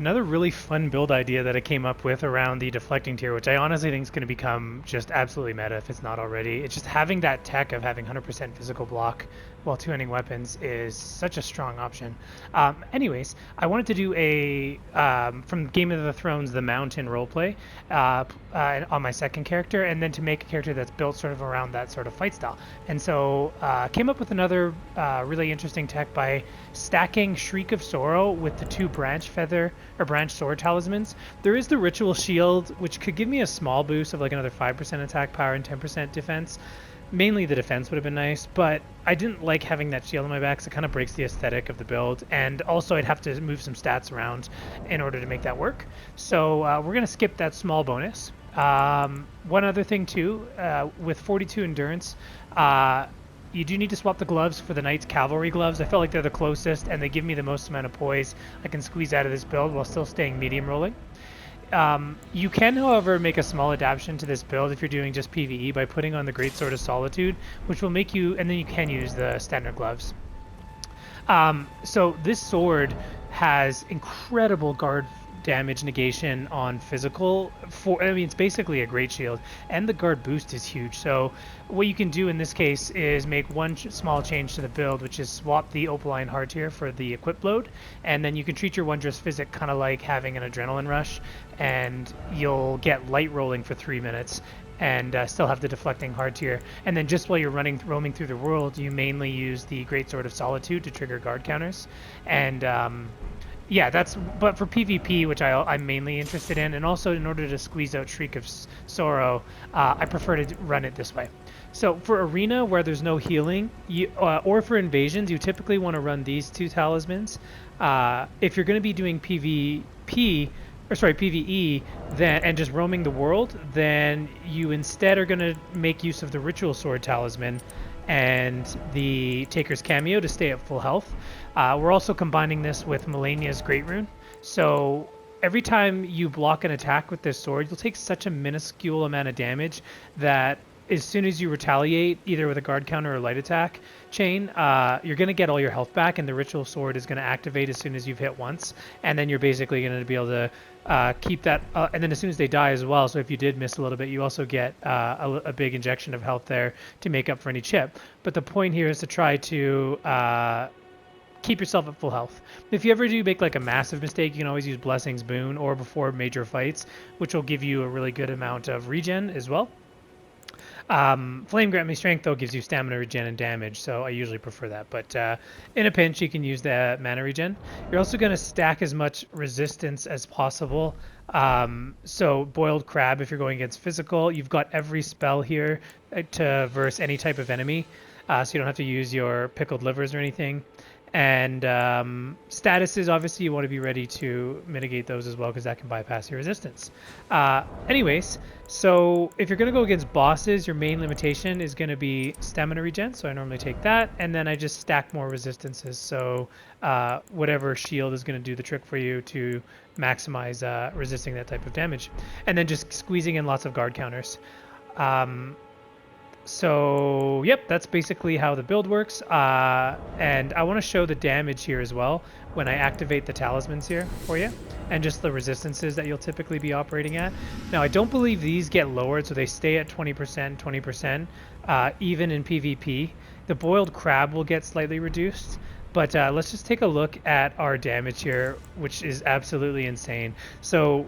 another really fun build idea that I came up with around the deflecting tier, which I honestly think is going to become just absolutely meta if it's not already. It's just having that tech of having 100% physical block while two-handing weapons is such a strong option. Anyways, I wanted to do a, from Game of the Thrones, the Mountain roleplay on my second character, and then to make a character that's built sort of around that sort of fight style. And so came up with another really interesting tech by stacking Shriek of Sorrow with the two branch sword talismans. There is the ritual shield, which could give me a small boost of like another 5% attack power and 10% defense. Mainly the defense would have been nice, but I didn't like having that shield on my back, so it kind of breaks the aesthetic of the build, and also I'd have to move some stats around in order to make that work. So we're going to skip that small bonus. One other thing too, with 42 endurance, you do need to swap the gloves for the Knight's Cavalry gloves. I felt like they're the closest, and they give me the most amount of poise I can squeeze out of this build while still staying medium rolling. You can, however, make a small adaptation to this build if you're doing just PvE by putting on the Great Sword of Solitude, which will make you, and then you can use the standard gloves. So this sword has incredible guard damage negation on physical. It's basically a great shield, and the guard boost is huge. So what you can do in this case is make one small change to the build, which is swap the Opaline hardtear for the equip load, and then you can treat your Wondrous Physic kind of like having an adrenaline rush, and you'll get light rolling for 3 minutes and still have the deflecting hardtear. And then just while you're roaming through the world, you mainly use the Great Sword of Solitude to trigger guard counters. And yeah, but for PvP, which I'm mainly interested in, and also in order to squeeze out Shriek of Sorrow, I prefer to run it this way. So for Arena, where there's no healing, or for invasions, you typically want to run these two talismans. If you're going to be doing PvE, then and just roaming the world, then you instead are going to make use of the Ritual Sword Talisman and the Taker's Cameo to stay at full health. We're also combining this with Melania's Great Rune. So every time you block an attack with this sword, you'll take such a minuscule amount of damage that as soon as you retaliate, either with a guard counter or light attack chain, you're going to get all your health back, and the Ritual Sword is going to activate as soon as you've hit once, and then you're basically going to be able to keep that, and then as soon as they die as well, so if you did miss a little bit, you also get a big injection of health there to make up for any chip. But the point here is to try to keep yourself at full health. If you ever do make like a massive mistake, you can always use Blessing's Boon or before major fights, which will give you a really good amount of regen as well. Flame Grant Me Strength, though, gives you stamina regen and damage, so I usually prefer that. But in a pinch, you can use the mana regen. You're also going to stack as much resistance as possible. So Boiled Crab, if you're going against physical, you've got every spell here to verse any type of enemy, so you don't have to use your Pickled Livers or anything. And statuses, obviously, you want to be ready to mitigate those as well, because that can bypass your resistance. Anyways, so if you're going to go against bosses, your main limitation is going to be stamina regen, so I normally take that, and then I just stack more resistances, so whatever shield is going to do the trick for you to maximize resisting that type of damage. And then just squeezing in lots of guard counters. So, yep, that's basically how the build works. And I want to show the damage here as well when I activate the talismans here for you, and just the resistances that you'll typically be operating at. Now, I don't believe these get lowered, so they stay at 20%, even in PvP. The Boiled Crab will get slightly reduced. But let's just take a look at our damage here, which is absolutely insane. So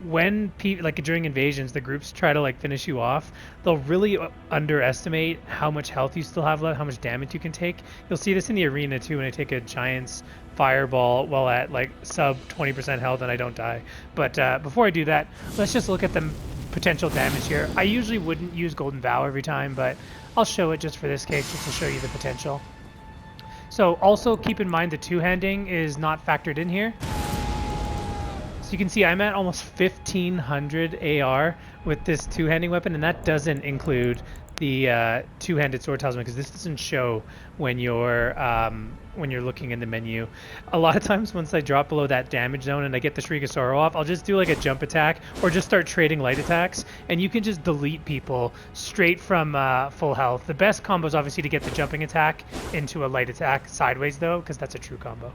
when during invasions, the groups try to finish you off, they'll really underestimate how much health you still have left, how much damage you can take. You'll see this in the arena too when I take a Giant's Fireball while at sub 20% health and I don't die. But before I do that, let's just look at the potential damage here. I usually wouldn't use Golden Vow every time, but I'll show it just for this case, just to show you the potential. So also keep in mind the two-handing is not factored in here. So you can see I'm at almost 1500 AR with this two-handing weapon, and that doesn't include the two-handed sword talisman, because this doesn't show when you're looking in the menu. A lot of times once I drop below that damage zone and I get the Shriek of Sorrow off, I'll just do a jump attack or just start trading light attacks, and you can just delete people straight from full health. The best combo is obviously to get the jumping attack into a light attack sideways though, because that's a true combo.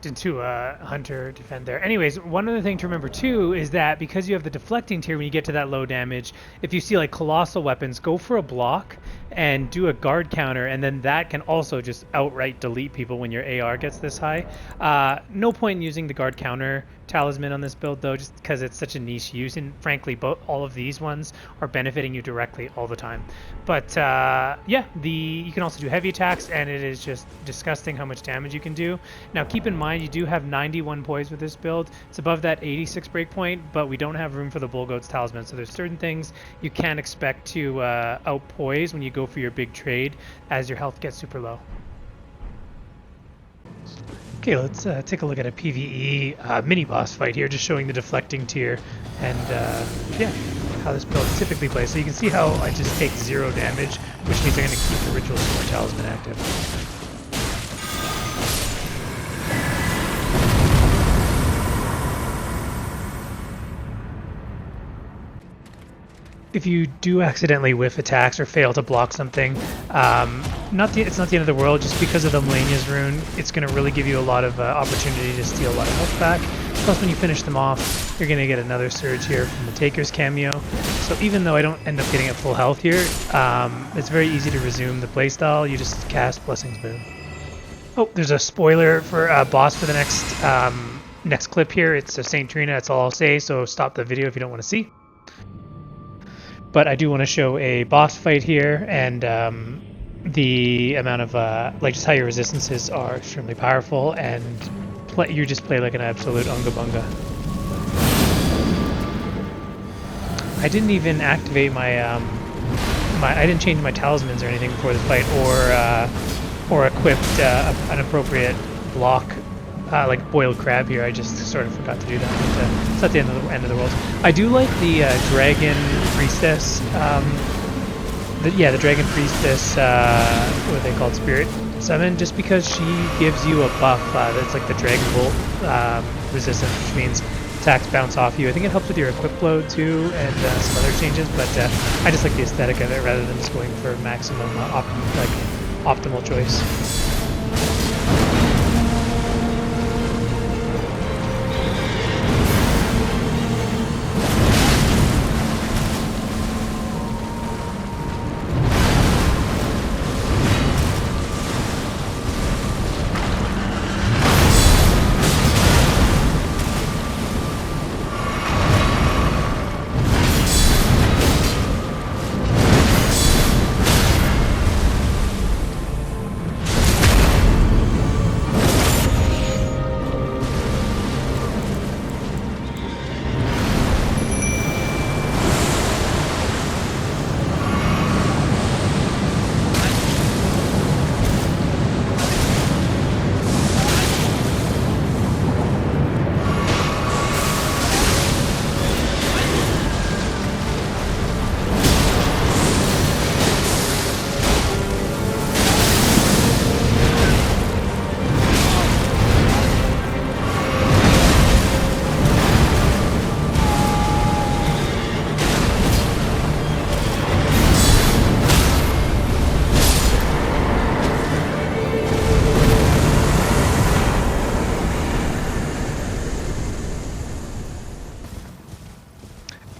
walked into a hunter defend there. Anyways, one other thing to remember too is that because you have the deflecting tier, when you get to that low damage, if you see like colossal weapons, go for a block and do a guard counter, and then that can also just outright delete people when your AR gets this high. No point in using the guard counter talisman on this build though, just because it's such a niche use, and frankly all of these ones are benefiting you directly all the time. But yeah, you can also do heavy attacks, and it is just disgusting how much damage you can do. Now keep in mind you do have 91 poise with this build. It's above that 86 breakpoint, but we don't have room for the Bull Goat's talisman, so there's certain things you can expect to out poise when you go for your big trade as your health gets super low. Okay, let's take a look at a PvE mini boss fight here, just showing the deflecting tier and yeah, how this build typically plays. So you can see how I just take 0 damage, which means I'm going to keep the Ritual Sword Talisman active. If you do accidentally whiff attacks or fail to block something, it's not the end of the world. Just because of the Melania's rune, it's going to really give you a lot of opportunity to steal a lot of health back. Plus, when you finish them off, you're going to get another surge here from the Taker's cameo. So even though I don't end up getting at full health here, it's very easy to resume the playstyle. You just cast Blessing's Boon. Oh, there's a spoiler for boss for the next clip here. It's a Saint Trina, that's all I'll say, so stop the video if you don't want to see. But I do want to show a boss fight here, and the amount of just how your resistances are extremely powerful, and you just play like an absolute unga bunga. I didn't even activate my I didn't change my talismans or anything before this fight, or equipped an appropriate block. Like boiled crab here, I just sort of forgot to do that. But, it's not the end of the world. I do like the dragon priestess. The dragon priestess. What are they called? Spirit summon. Just because she gives you a buff that's like the dragon bolt resistance, which means attacks bounce off you. I think it helps with your equip load too, and some other changes. But I just like the aesthetic of it rather than just going for maximum optimal choice.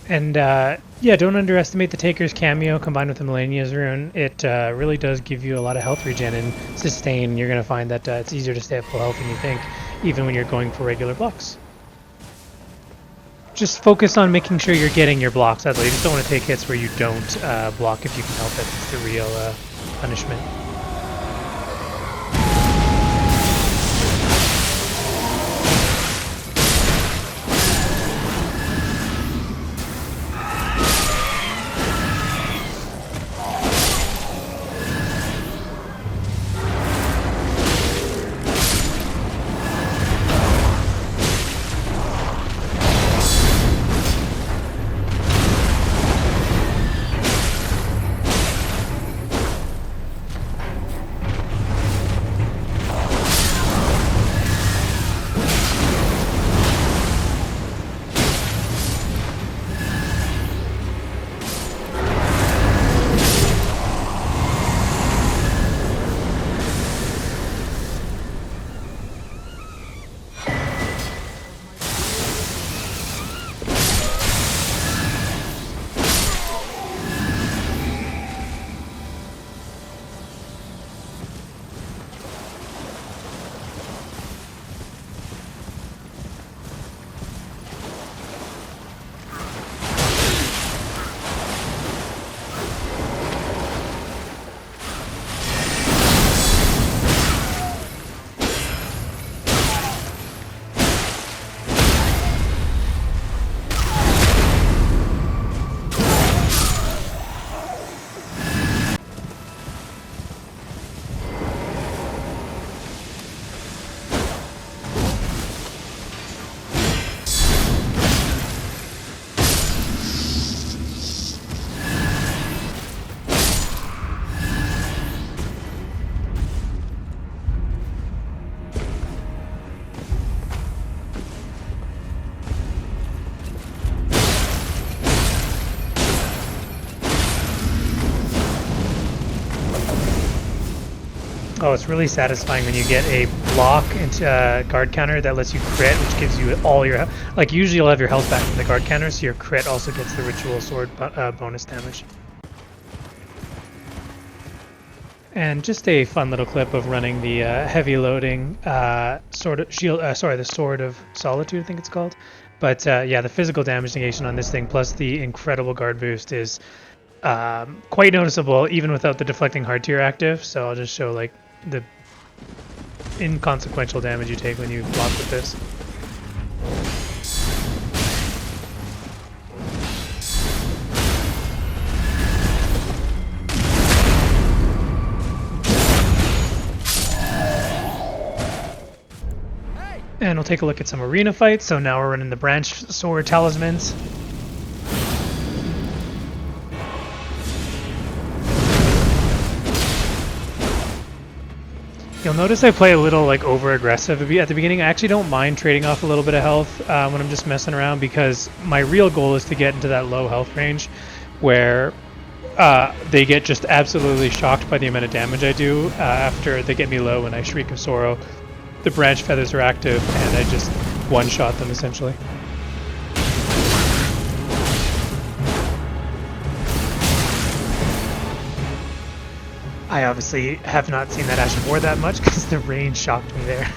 And yeah, don't underestimate the Taker's cameo combined with the Melania's rune. It really does give you a lot of health regen and sustain. You're going to find that it's easier to stay at full health than you think, even when you're going for regular blocks. Just focus on making sure you're getting your blocks. That's all. You just don't want to take hits where you don't block if you can help it. It's the real punishment. Oh, it's really satisfying when you get a block into guard counter that lets you crit, which gives you all your... Like, usually you'll have your health back from the guard counter, so your crit also gets the ritual sword bonus damage. And just a fun little clip of running the heavy loading sword of solitude, I think it's called. But yeah, the physical damage negation on this thing plus the incredible guard boost is quite noticeable even without the deflecting hardtear active. So I'll just show like the inconsequential damage you take when you block with this. And we'll take a look at some arena fights. So now we're running the branch sword talismans. You'll notice I play a little like over aggressive at the beginning. I actually don't mind trading off a little bit of health when I'm just messing around, because my real goal is to get into that low health range where they get just absolutely shocked by the amount of damage I do after they get me low when I Shriek of Sorrow. The branch feathers are active and I just one-shot them essentially. I obviously have not seen that Ashen War that much because the range shocked me there.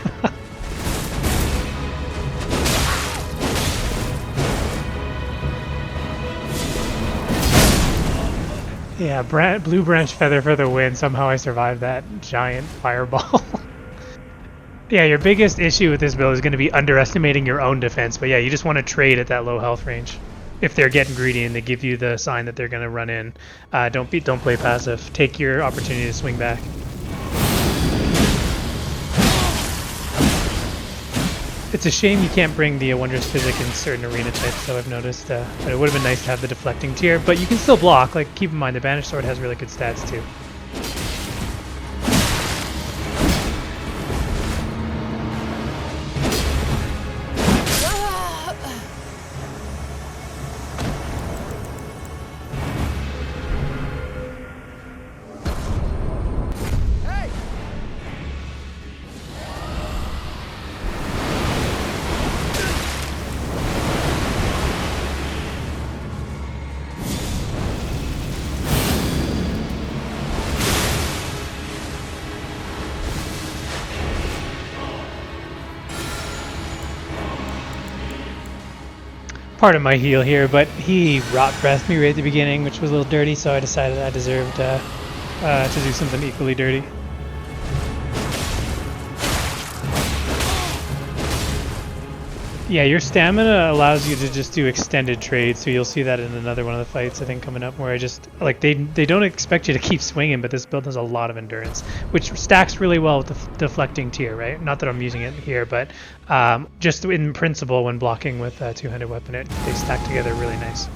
Yeah, blue branch feather for the win. Somehow I survived that giant fireball. Yeah, your biggest issue with this build is going to be underestimating your own defense. But yeah, you just want to trade at that low health range. If they're getting greedy and they give you the sign that they're going to run in, don't play passive. Take your opportunity to swing back. It's a shame you can't bring the Wondrous Physic in certain arena types, though I've noticed. But it would have been nice to have the deflecting tier. But you can still block. Like, keep in mind, the Banished Sword has really good stats too. Part of my heal here, but he rot breathed me right at the beginning, which was a little dirty, so I decided I deserved to do something equally dirty. Yeah, your stamina allows you to just do extended trades, so you'll see that in another one of the fights I think coming up, where I just like they don't expect you to keep swinging, but this build has a lot of endurance, which stacks really well with the deflecting tier, right? Not that I'm using it here, but just in principle, when blocking with a two-handed weapon, they stack together really nice.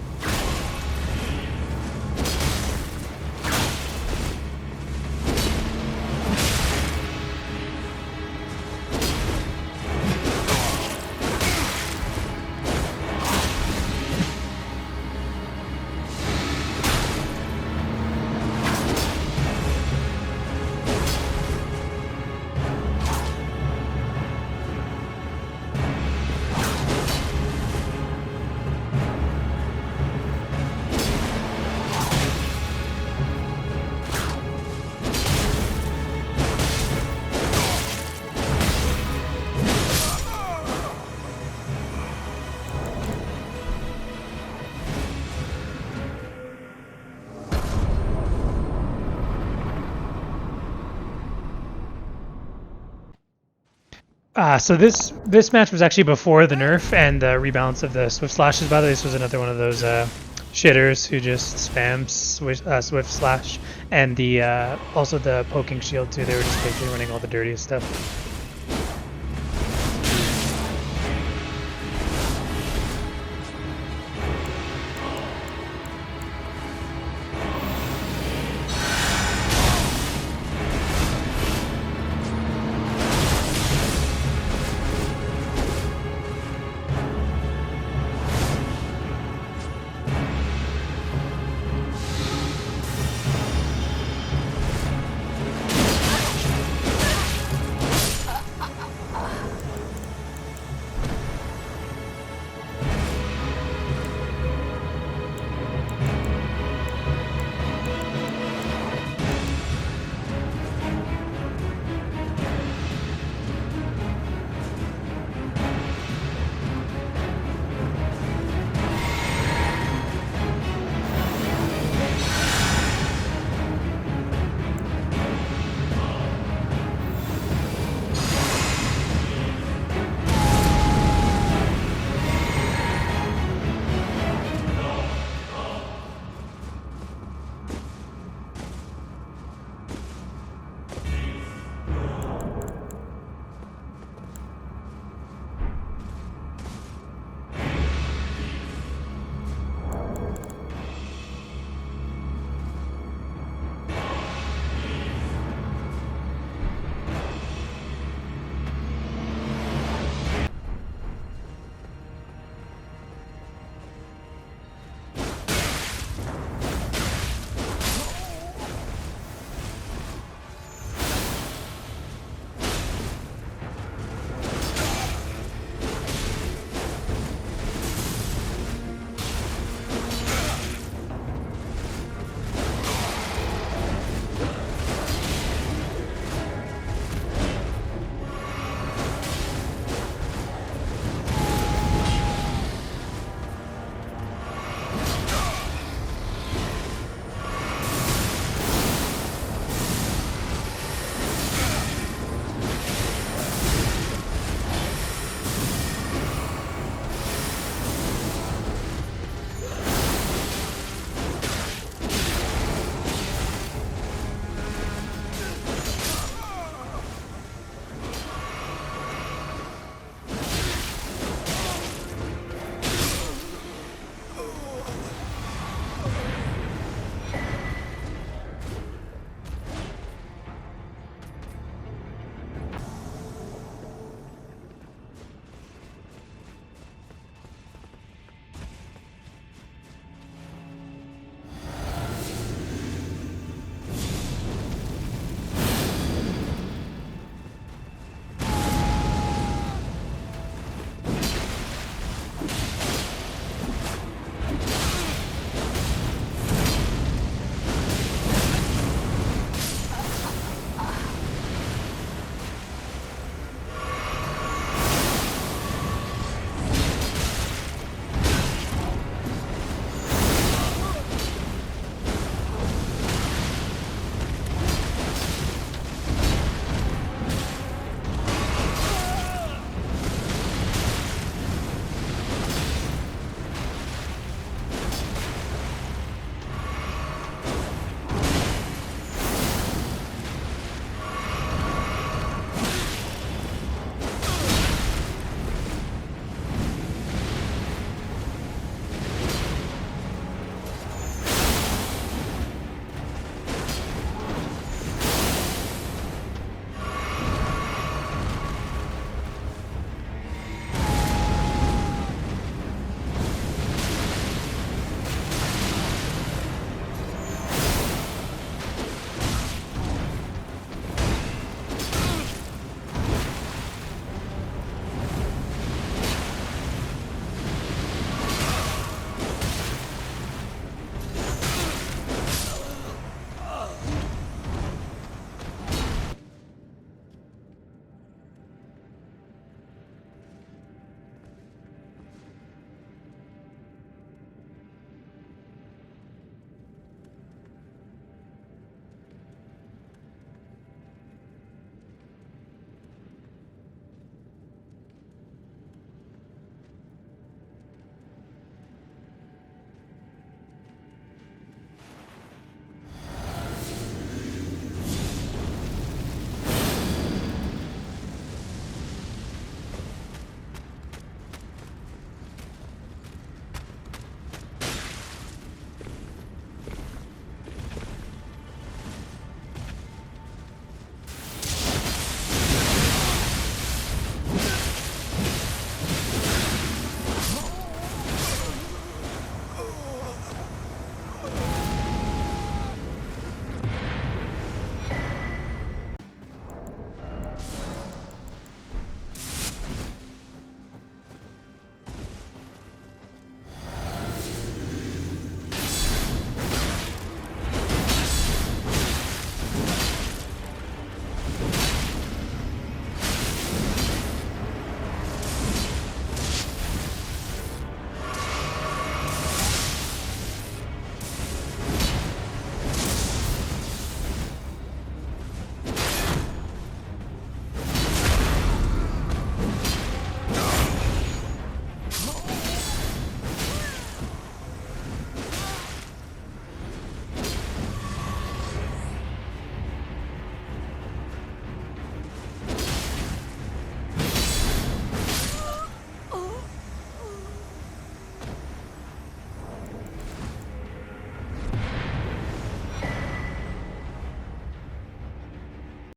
So this match was actually before the nerf and the rebalance of the Swift Slashes. By the way, this was another one of those shitters who just spams Swift Slash, and the also the poking shield too. They were just basically running all the dirtiest stuff.